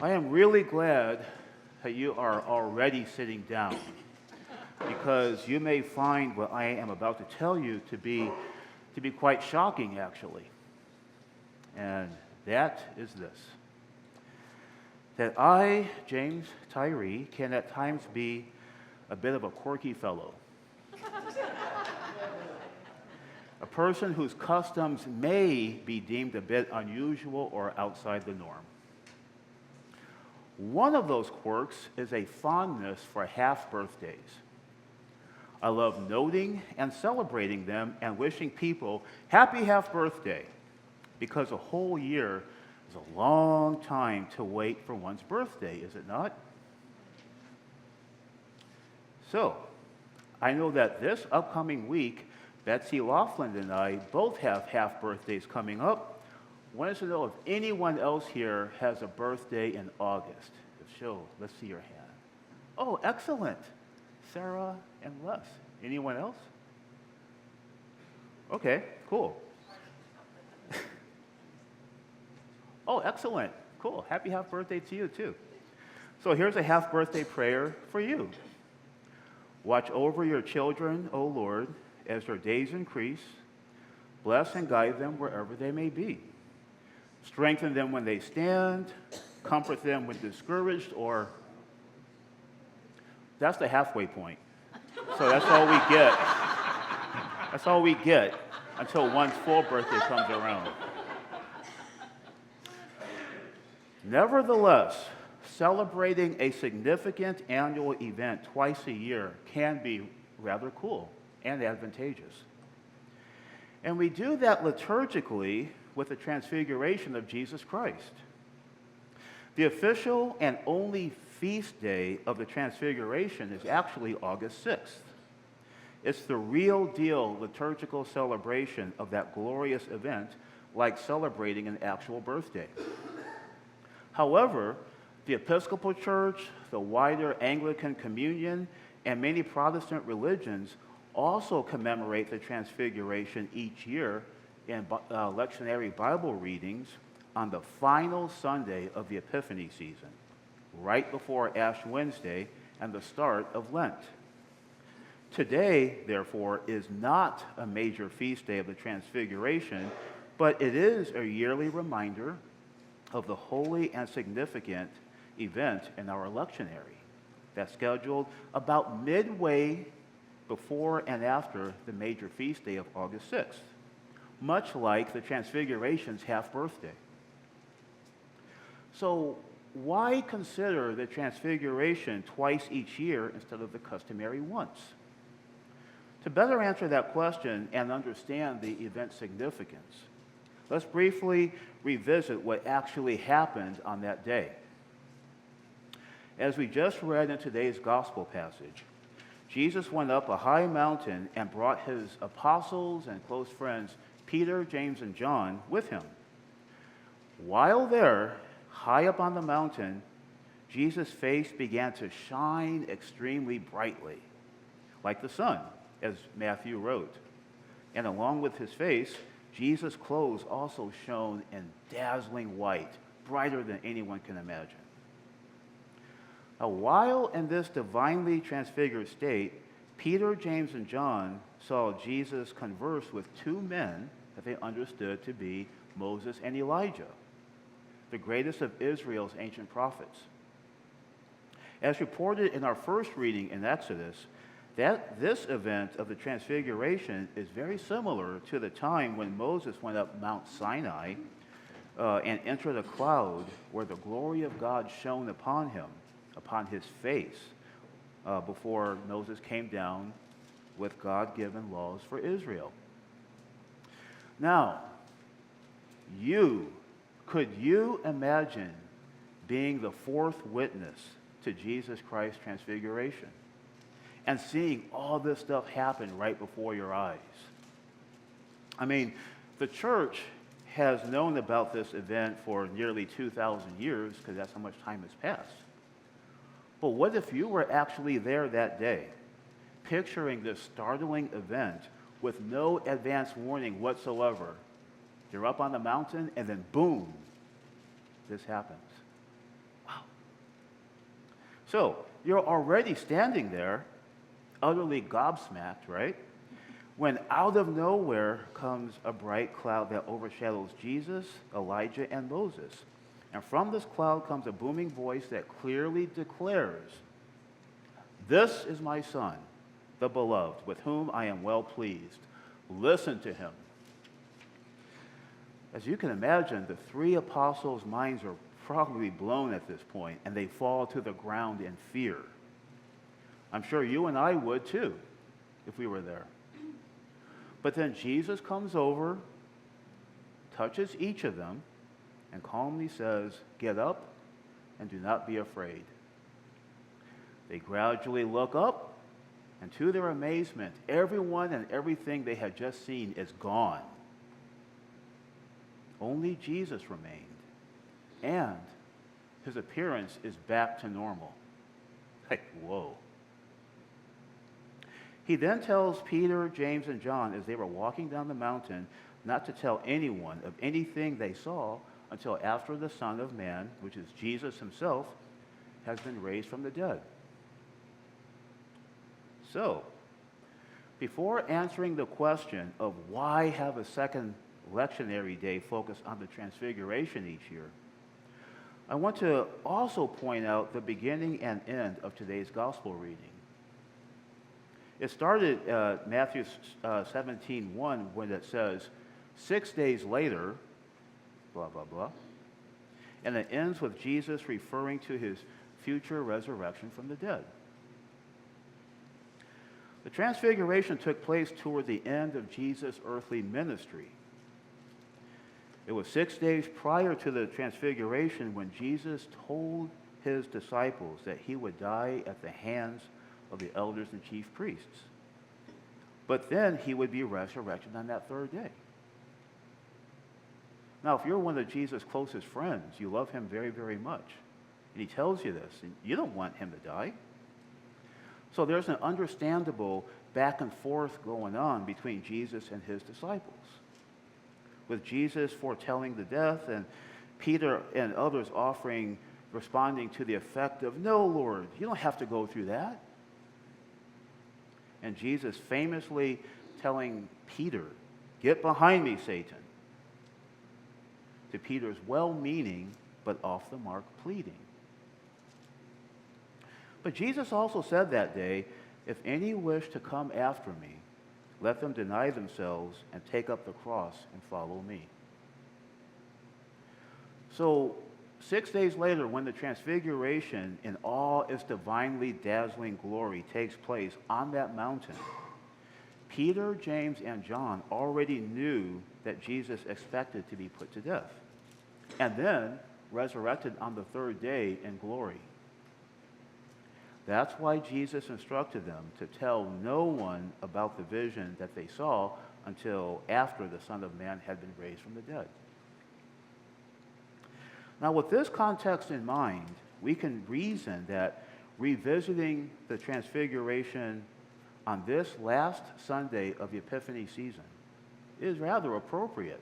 I am really glad that you are already sitting down because you may find what I am about to tell you to be quite shocking, actually. And that is this: that I, James Tyree, can at times be a bit of a quirky fellow. A person whose customs may be deemed a bit unusual or outside the norm. One of those quirks is a fondness for half birthdays. I love noting and celebrating them and wishing people happy half birthday, because a whole year is a long time to wait for one's birthday, is it not? So, I know that this upcoming week, Betsy Laughlin and I both have half birthdays coming up. Wanted to know if anyone else here has a birthday in August. If so, let's see your hand. Oh, excellent. Sarah and Les. Anyone else? Okay, cool. Oh, excellent. Cool. Happy half birthday to you, too. So here's a half birthday prayer for you. Watch over your children, O Lord, as their days increase. Bless and guide them wherever they may be. Strengthen them when they stand. Comfort them when discouraged, or that's the halfway point. So that's all we get. That's all we get until one's full birthday comes around. Nevertheless, celebrating a significant annual event twice a year can be rather cool and advantageous. And we do that liturgically with the Transfiguration of Jesus Christ. The official and only feast day of the Transfiguration is actually August 6th. It's the real deal liturgical celebration of that glorious event, like celebrating an actual birthday. However, the Episcopal Church, the wider Anglican Communion, and many Protestant religions also commemorate the Transfiguration each year in lectionary Bible readings on the final Sunday of the Epiphany season, right before Ash Wednesday and the start of Lent. Today, therefore, is not a major feast day of the Transfiguration, but it is a yearly reminder of the holy and significant event in our lectionary that's scheduled about midway before and after the major feast day of August 6th, much like the Transfiguration's half birthday. So why consider the Transfiguration twice each year instead of the customary once? To better answer that question and understand the event's significance, let's briefly revisit what actually happened on that day. As we just read in today's gospel passage, Jesus went up a high mountain and brought his apostles and close friends, Peter, James, and John, with him. While there, high up on the mountain, Jesus' face began to shine extremely brightly, like the sun, as Matthew wrote. And along with his face, Jesus' clothes also shone in dazzling white, brighter than anyone can imagine. Now, while in this divinely transfigured state, Peter, James, and John saw Jesus converse with two men that they understood to be Moses and Elijah, the greatest of Israel's ancient prophets. As reported in our first reading in Exodus, this event of the Transfiguration is very similar to the time when Moses went up Mount Sinai and entered a cloud where the glory of God shone upon him, upon his face, before Moses came down with God-given laws for Israel. Now, could you imagine being the fourth witness to Jesus Christ's Transfiguration and seeing all this stuff happen right before your eyes? I mean, the church has known about this event for nearly 2,000 years because that's how much time has passed. But what if you were actually there that day, picturing this startling event with no advance warning whatsoever? You're up on the mountain, and then boom, this happens. Wow, So, you're already standing there, utterly gobsmacked, right? When out of nowhere comes a bright cloud that overshadows Jesus, Elijah, and Moses. And from this cloud comes a booming voice that clearly declares, "This is my Son, the beloved, with whom I am well pleased. Listen to him." As you can imagine, the three apostles' minds are probably blown at this point, and they fall to the ground in fear. I'm sure you and I would too, if we were there. But then Jesus comes over, touches each of them, and calmly says, "Get up and do not be afraid." They gradually look up, and to their amazement, everyone and everything they had just seen is gone. Only Jesus remained, and his appearance is back to normal. Like, whoa. He then tells Peter, James, and John as they were walking down the mountain not to tell anyone of anything they saw until after the Son of Man, which is Jesus himself, has been raised from the dead. So, before answering the question of why have a second lectionary day focused on the Transfiguration each year, I want to also point out the beginning and end of today's gospel reading. It started Matthew 17:1 when it says, 6 days later, blah, blah, blah. And it ends with Jesus referring to his future resurrection from the dead. The Transfiguration took place toward the end of Jesus' earthly ministry. It was 6 days prior to the Transfiguration when Jesus told his disciples that he would die at the hands of the elders and chief priests. But then he would be resurrected on that third day. Now, if you're one of Jesus' closest friends, you love him very, very much, and he tells you this, and you don't want him to die. So there's an understandable back and forth going on between Jesus and his disciples, with Jesus foretelling the death and Peter and others responding to the effect of, "No, Lord, you don't have to go through that." And Jesus famously telling Peter, "Get behind me, Satan," to Peter's well-meaning but off-the-mark pleading. But Jesus also said that day, "If any wish to come after me, let them deny themselves and take up the cross and follow me." So 6 days later, when the Transfiguration in all its divinely dazzling glory takes place on that mountain, Peter, James, and John already knew that Jesus expected to be put to death and then resurrected on the third day in glory. That's why Jesus instructed them to tell no one about the vision that they saw until after the Son of Man had been raised from the dead. Now, with this context in mind, we can reason that revisiting the Transfiguration on this last Sunday of the Epiphany season is rather appropriate,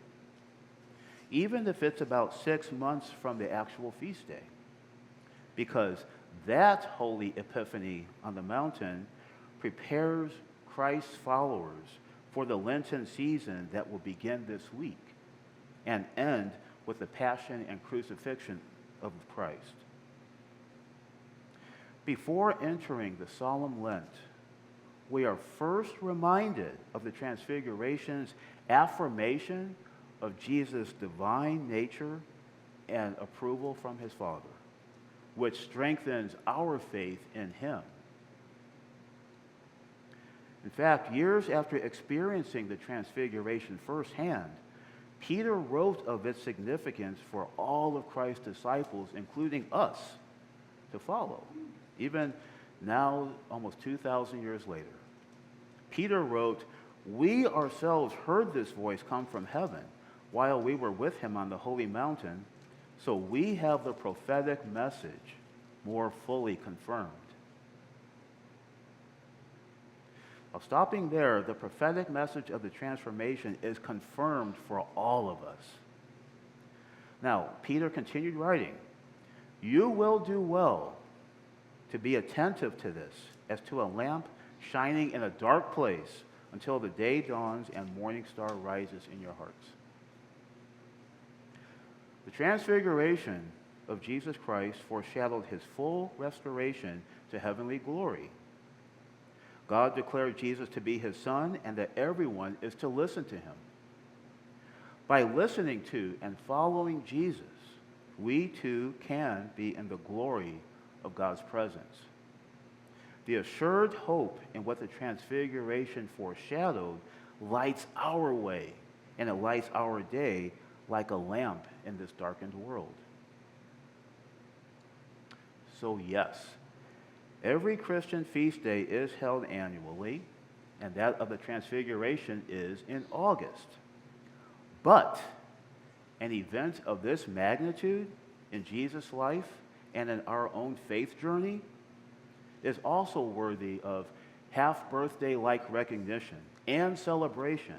even if it's about 6 months from the actual feast day, because that holy Epiphany on the mountain prepares Christ's followers for the Lenten season that will begin this week and end with the passion and crucifixion of Christ. Before entering the solemn Lent, we are first reminded of the Transfiguration's affirmation of Jesus' divine nature and approval from his Father, which strengthens our faith in him. In fact, years after experiencing the Transfiguration firsthand, Peter wrote of its significance for all of Christ's disciples, including us, to follow, even now almost 2,000 years later. Peter wrote, "We ourselves heard this voice come from heaven while we were with him on the holy mountain, so we have the prophetic message more fully confirmed." Now, stopping there, the prophetic message of the Transformation is confirmed for all of us. Now, Peter continued writing, "You will do well to be attentive to this as to a lamp shining in a dark place until the day dawns and morning star rises in your hearts. The transfiguration of Jesus Christ foreshadowed his full restoration to heavenly glory. God declared Jesus to be his Son and that everyone is to listen to him. By listening to and following Jesus, we too can be in the glory of God's presence. The assured hope in what the Transfiguration foreshadowed lights our way, and it lights our day like a lamp in this darkened world. So yes, every Christian feast day is held annually, and that of the Transfiguration is in August. But an event of this magnitude in Jesus' life and in our own faith journey is also worthy of half-birthday-like recognition and celebration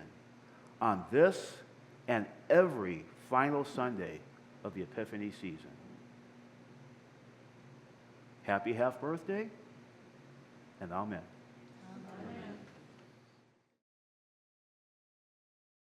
on this and every final Sunday of the Epiphany season. Happy half-birthday, and amen.